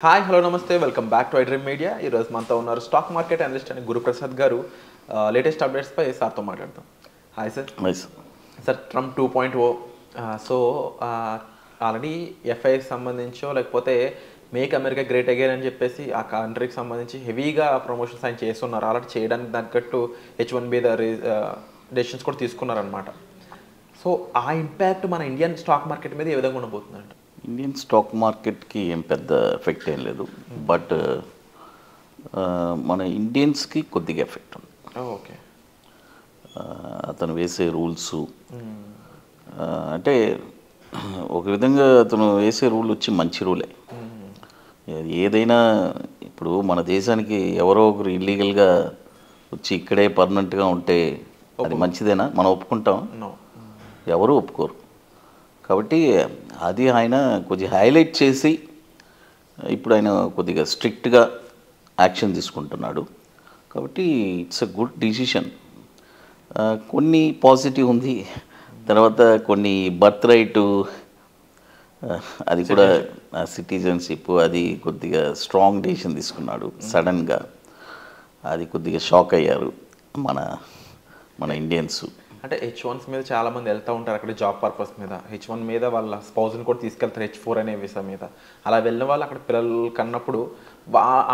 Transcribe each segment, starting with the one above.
Hi hello నమస్తే welcome back to iDream media. ఈరోజు మనతో ఉన్నారు స్టాక్ మార్కెట్ అనలిస్ట్ అని గురుప్రసాద్ గారు. లేటెస్ట్ అప్డేట్స్పై సార్తో మాట్లాడతాం. Hi sir. Sir Trump 2.0 so already ఎఫ్ఐకి సంబంధించో లేకపోతే మేక్ అమెరికా గ్రేట్ అగైన్ అని చెప్పేసి ఆ కంట్రీకి సంబంధించి హెవీగా ప్రమోషన్స్ ఆయన చేస్తున్నారు. ఆల్రెడీ చేయడానికి తగ్గట్టు H1B డెసిషన్స్ కూడా తీసుకున్నారనమాట. సో ఆ ఇంపాక్ట్ మన ఇండియన్ స్టాక్ మార్కెట్ మీద ఏ విధంగా ఉండబోతుందంట? ఇండియన్ స్టాక్ మార్కెట్కి ఏం పెద్ద ఎఫెక్ట్ ఏం లేదు, బట్ మన ఇండియన్స్కి కొద్దిగా ఎఫెక్ట్ ఉంది. ఓకే. అతను వేసే రూల్స్ అంటే ఒక విధంగా అతను వేసే రూల్ వచ్చి మంచి రూలే. ఏదైనా ఇప్పుడు మన దేశానికి ఎవరో ఒకరు ఇల్లీగల్గా వచ్చి ఇక్కడే పర్మనెంట్గా ఉంటే అది మంచిదేనా? మనం ఒప్పుకుంటాం? ఎవరు ఒప్పుకోరు. కాబట్టి అది ఆయన కొద్దిగా హైలైట్ చేసి ఇప్పుడు ఆయన కొద్దిగా స్ట్రిక్ట్గా యాక్షన్ తీసుకుంటున్నాడు. కాబట్టి ఇట్స్ ఎ గుడ్ డిసిషన్. కొన్ని పాజిటివ్ ఉంది, తర్వాత కొన్ని బర్త్ రైటు అది కూడా సిటిజన్షిప్ అది కొద్దిగా స్ట్రాంగ్ డిసిషన్ తీసుకున్నాడు సడన్గా. అది కొద్దిగా షాక్ అయ్యారు మన మన ఇండియన్స్. అంటే H1s మీద చాలామంది వెళ్తూ ఉంటారు అక్కడ జాబ్ పర్పస్ మీద. H1 మీద వాళ్ళ స్పౌజ్ని కూడా తీసుకెళ్తారు H4 అనే వీసా మీద. అలా వెళ్ళిన వాళ్ళు అక్కడ పిల్లలు కన్నప్పుడు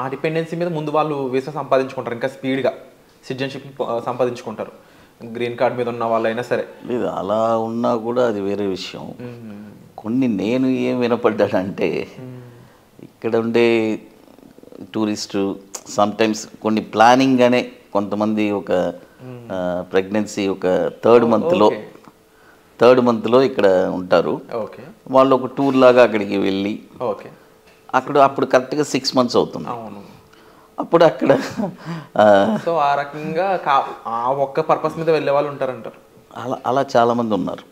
ఆ డిపెండెన్సీ మీద ముందు వాళ్ళు వీసా సంపాదించుకుంటారు, ఇంకా స్పీడ్గా సిటిజన్షిప్ సంపాదించుకుంటారు గ్రీన్ కార్డ్ మీద ఉన్న వాళ్ళైనా సరే. లేదు, అలా ఉన్నా కూడా అది వేరే విషయం. కొన్ని నేను ఏం వినపడ్డానంటే ఇక్కడ ఉండే టూరిస్టు సమ్టైమ్స్ కొన్ని ప్లానింగ్గానే కొంతమంది ఒక ప్రెగ్నెన్సీ ఒక థర్డ్ మంత్లో ఇక్కడ ఉంటారు. వాళ్ళు ఒక టూర్ లాగా అక్కడికి వెళ్ళి అప్పుడు కరెక్ట్గా 6 months అవుతుంది. అప్పుడు అక్కడ సో ఆ రకంగా ఆ ఒక్క పర్పస్ మీద వెళ్ళే వాళ్ళు ఉంటారంటారు. అలా చాలామంది ఉన్నారు.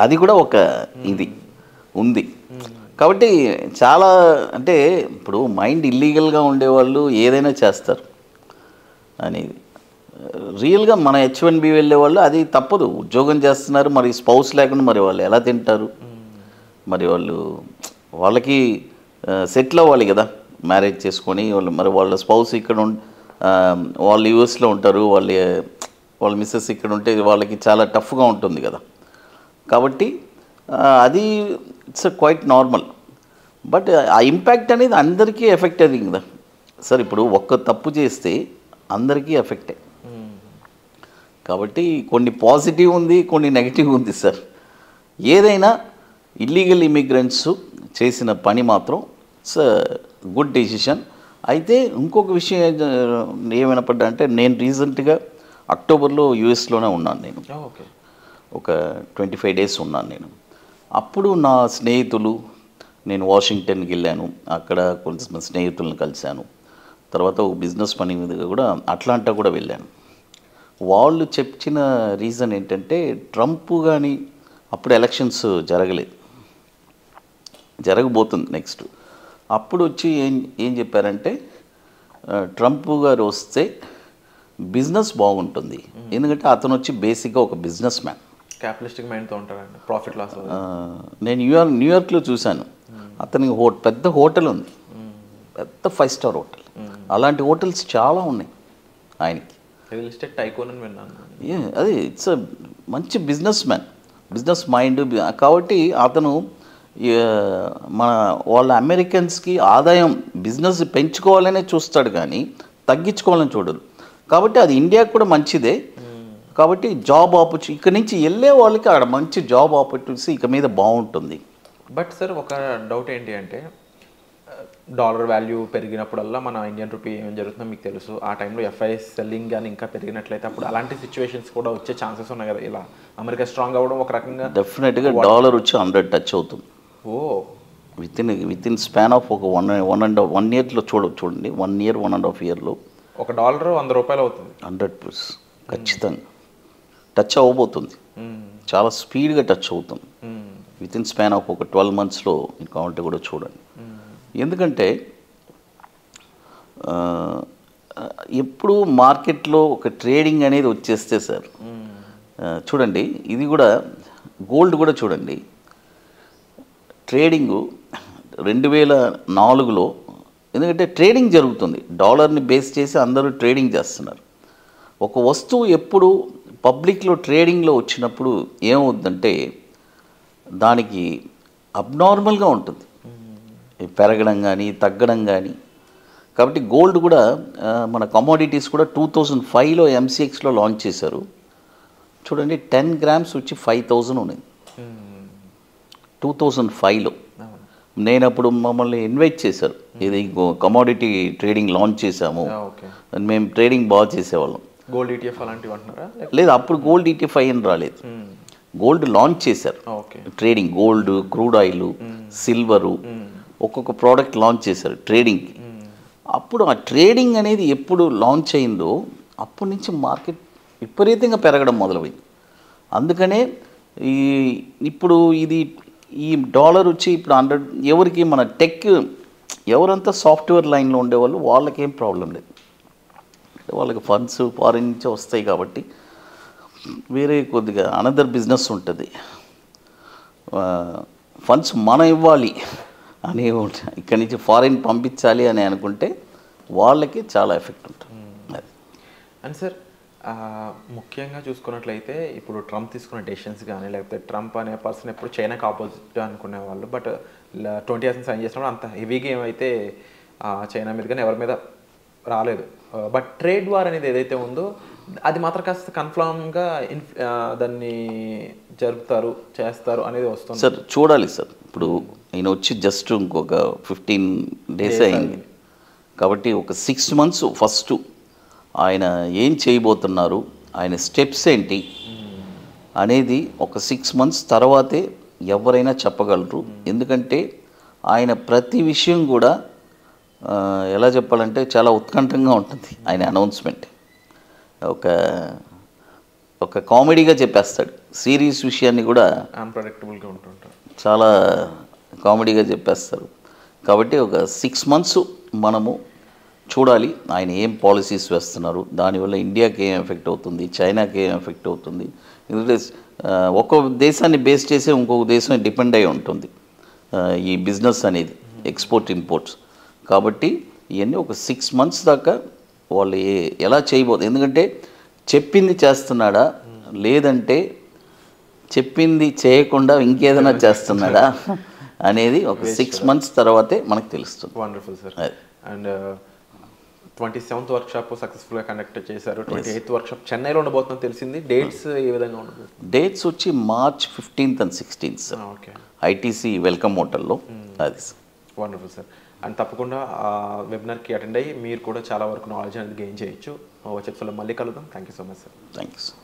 అది కూడా ఒక ఇది ఉంది. కాబట్టి చాలా అంటే ఇప్పుడు మైండ్ ఇల్లీగల్గా ఉండేవాళ్ళు ఏదైనా చేస్తారు అనేది. రియల్గా మన H1B వెళ్ళే వాళ్ళు అది తప్పదు, ఉద్యోగం చేస్తున్నారు, మరి స్పౌస్ లేకుండా మరి వాళ్ళు ఎలా తింటారు? మరి వాళ్ళకి సెటిల్ అవ్వాలి కదా, మ్యారేజ్ చేసుకొని వాళ్ళు. మరి వాళ్ళ స్పౌస్ ఇక్కడ వాళ్ళు యూఎస్లో ఉంటారు, వాళ్ళ మిస్సెస్ ఇక్కడ ఉంటే వాళ్ళకి చాలా టఫ్గా ఉంటుంది కదా. కాబట్టి అది ఇట్స్ క్వైట్ నార్మల్. బట్ ఆ ఇంపాక్ట్ అనేది అందరికీ ఎఫెక్ట్ అది కదా సార్. ఇప్పుడు ఒక్క తప్పు చేస్తే అందరికీ ఎఫెక్టే. కాబట్టి కొన్ని పాజిటివ్ ఉంది, కొన్ని నెగిటివ్ ఉంది సార్. ఏదైనా ఇల్లీగల్ ఇమిగ్రెంట్స్ చేసిన పని మాత్రం ఇట్స్ గుడ్ డెసిషన్. అయితే ఇంకొక విషయం ఏమైనపడ్డా అంటే నేను రీసెంట్గా అక్టోబర్లో యూఎస్లోనే ఉన్నాను. నేను ఒక 25 days ఉన్నాను నేను. అప్పుడు నా స్నేహితులు, నేను వాషింగ్టన్కి వెళ్ళాను, అక్కడ కొంచెం స్నేహితులను కలిశాను. తర్వాత ఒక బిజినెస్ పని మీద కూడా అట్లాంటా కూడా వెళ్ళాను. వాళ్ళు చెప్పిన రీజన్ ఏంటంటే ట్రంప్ కానీ అప్పుడు ఎలక్షన్స్ జరగబోతుంది నెక్స్ట్. అప్పుడు వచ్చి ఏం చెప్పారంటే ట్రంప్ గారు వస్తే బిజినెస్ బాగుంటుంది. ఎందుకంటే అతను వచ్చి బేసిక్గా ఒక బిజినెస్ మ్యాన్, క్యాపిటలిస్టిక్ మైండ్తో ఉంటారండి, ప్రాఫిట్ లాస్. నేను న్యూయార్క్లో చూశాను, అతనికి పెద్ద హోటల్ ఉంది, పెద్ద 5-star హోటల్. అలాంటి హోటల్స్ చాలా ఉన్నాయి ఆయనకి. రియల్ ఎస్టేట్ టైకోన్ అని విన్నాను. అది ఇట్స్ మంచి బిజినెస్ మైండ్. కాబట్టి అతను వాళ్ళ అమెరికన్స్కి ఆదాయం బిజినెస్ పెంచుకోవాలనే చూస్తాడు కానీ తగ్గించుకోవాలని చూడరు. కాబట్టి అది ఇండియాకి కూడా మంచిదే. కాబట్టి జాబ్ ఆపర్చునిటీ ఇక్కడ నుంచి వెళ్ళే వాళ్ళకి అక్కడ మంచి జాబ్ ఆపర్చునిటీస్ ఇక మీద బాగుంటుంది. బట్ సార్ ఒక డౌట్ ఏంటి అంటే డాలర్ వాల్యూ పెరిగినప్పుడల్లా మన ఇండియన్ రూపీ ఏం జరుగుతుందో మీకు తెలుసు. ఆ టైంలో ఎఫ్ఐ సెల్లింగ్ కానీ ఇంకా పెరిగినట్లయితే అప్పుడు అలాంటి సిచ్యువేషన్స్ కూడా వచ్చే ఛాన్సెస్ ఉన్నాయి కదా. ఇలా అమెరికా స్ట్రాంగ్ అవ్వడం ఒక రకంగా డెఫినెట్గా డాలర్ వచ్చి 100 టచ్ అవుతుంది. విత్ ఇన్ స్పాన్ ఆఫ్ ఒక 1 yearలో చూడండి 1 year 1.5 yearలో ఒక డాలర్ 100 రూపాయలు అవుతుంది. 100% ఖచ్చితంగా టచ్ అవ్వబోతుంది. చాలా స్పీడ్గా టచ్ అవుతుంది. విత్ ఇన్ స్పాన్ ఆఫ్ ఒక 12 monthsలో మీరు కావాలంటే కూడా చూడండి. ఎందుకంటే ఎప్పుడు మార్కెట్లో ఒక ట్రేడింగ్ అనేది వచ్చేస్తే సార్ చూడండి, ఇది కూడా గోల్డ్ కూడా చూడండి, ట్రేడింగు 2004లో, ఎందుకంటే ట్రేడింగ్ జరుగుతుంది, డాలర్ని బేస్ చేసి అందరూ ట్రేడింగ్ చేస్తున్నారు. ఒక వస్తువు ఎప్పుడు పబ్లిక్లో ట్రేడింగ్లో వచ్చినప్పుడు ఏమవుతుందంటే దానికి అబ్నార్మల్గా ఉంటుంది, పెరగడం కానీ తగ్గడం కానీ. కాబట్టి గోల్డ్ కూడా మన కమోడిటీస్ కూడా 2005లో MCXలో లాంచ్ చేశారు. చూడండి 10 గ్రామ్స్ వచ్చి 5000 ఉన్నది 2005లో. నేను అప్పుడు మమ్మల్ని ఇన్వైట్ చేశారు, ఇది కమోడిటీ ట్రేడింగ్ లాంచ్ చేశాము, మేము ట్రేడింగ్ బాగా చేసేవాళ్ళం. గోల్డ్ ETF అలాంటివి అంటున్నారా? లేదు, అప్పుడు గోల్డ్ ETF అని రాలేదు, గోల్డ్ లాంచ్ చేశారు. Trading gold, crude oil, silver, ఒక్కొక్క ప్రోడక్ట్ లాంచ్ చేశారు ట్రేడింగ్కి. అప్పుడు ఆ ట్రేడింగ్ అనేది ఎప్పుడు లాంచ్ అయిందో అప్పటి నుంచి మార్కెట్ విపరీతంగా పెరగడం మొదలైంది. అందుకనే ఇప్పుడు ఈ డాలర్ వచ్చి ఇప్పుడు 100, ఎవరికి మన టెక్ ఎవరంతా సాఫ్ట్వేర్ లైన్లో ఉండేవాళ్ళు వాళ్ళకేం ప్రాబ్లం లేదు, వాళ్ళకి ఫండ్స్ ఫారిన్ నుంచి వస్తాయి కాబట్టి వేరే కొద్దిగా అనదర్ బిజినెస్ ఉంటుంది. ఫండ్స్ మనం ఇవ్వాలి అని ఇక్కడి నుంచి ఫారిన్ పంపించాలి అని అనుకుంటే వాళ్ళకి చాలా ఎఫెక్ట్ ఉంటుంది. అండ్ సార్ ముఖ్యంగా చూసుకున్నట్లయితే ఇప్పుడు ట్రంప్ తీసుకున్న డెసిషన్స్ కానీ, లేకపోతే ట్రంప్ అనే పర్సన్ ఎప్పుడు చైనాకి ఆపోజిట్ అనుకునే వాళ్ళు, బట్ 20 years సైన్ చేసినప్పుడు అంత హెవీగా ఏమైతే చైనా మీద కానీ ఎవరి మీద రాలేదు. బట్ ట్రేడ్ వార్ అనేది ఏదైతే ఉందో అది మాత్రం కాస్త కన్ఫర్మ్గా దాన్ని జరుపుతారు, చేస్తారు అనేది వస్తుంది. సార్ చూడాలి సార్, ఇప్పుడు ఈయన వచ్చి జస్ట్ ఇంకొక 15 days అయింది కాబట్టి ఒక 6 months ఫస్ట్ ఆయన ఏం చేయబోతున్నారు, ఆయన స్టెప్స్ ఏంటి అనేది ఒక 6 months తర్వాతే ఎవరైనా చెప్పగలరు. ఎందుకంటే ఆయన ప్రతి విషయం కూడా ఎలా చెప్పాలంటే చాలా ఉత్కంఠంగా ఉంటుంది. ఆయన అనౌన్స్మెంట్ ఒక కామెడీగా చెప్పేస్తాడు, సీరియస్ విషయాన్ని కూడా అన్ప్రెడిక్టబుల్గా ఉంటుంటారు, చాలా కామెడీగా చెప్పేస్తారు. కాబట్టి ఒక 6 months మనము చూడాలి ఆయన ఏం పాలసీస్ వేస్తున్నారు, దానివల్ల ఇండియాకి ఏం ఎఫెక్ట్ అవుతుంది, చైనాకి ఏం ఎఫెక్ట్ అవుతుంది. ఎందుకంటే ఒక్కొక్క దేశాన్ని బేస్ చేసే ఇంకొక దేశం డిపెండ్ అయి ఉంటుంది ఈ బిజినెస్ అనేది, ఎక్స్పోర్ట్ ఇంపోర్ట్స్. కాబట్టి ఇవన్నీ ఒక 6 months దాకా వాళ్ళు ఎలా చేయబోతుంది, ఎందుకంటే చెప్పింది చేస్తున్నాడా లేదంటే చెప్పింది చేయకుండా ఇంకేదైనా చేస్తున్నాడా అనేది ఒక 6 months తర్వాతే మనకు తెలుస్తుంది. Wonderful sir. And 27th workshop సక్సెస్ఫుల్గా కండక్ట్ చేశారు. 28th వర్క్షాప్ చెన్నైలో ఉండబోతుందని తెలిసింది. డేట్స్ ఏ విధంగా ఉండదు? డేట్స్ వచ్చి March 15th and 16th sir. Okay, ITC welcome హోటల్లో. అది సార్. Wonderful sir. అండ్ తప్పకుండా వెబినార్కి అటెండ్ అయ్యి మీరు కూడా చాలా వరకు నాలెడ్జ్ అనేది గెయిన్ చేయొచ్చు. వచ్చే ఎపిసోడ్లో మళ్ళీ కలుద్దాం. Thank you so much sir. Thank you sir.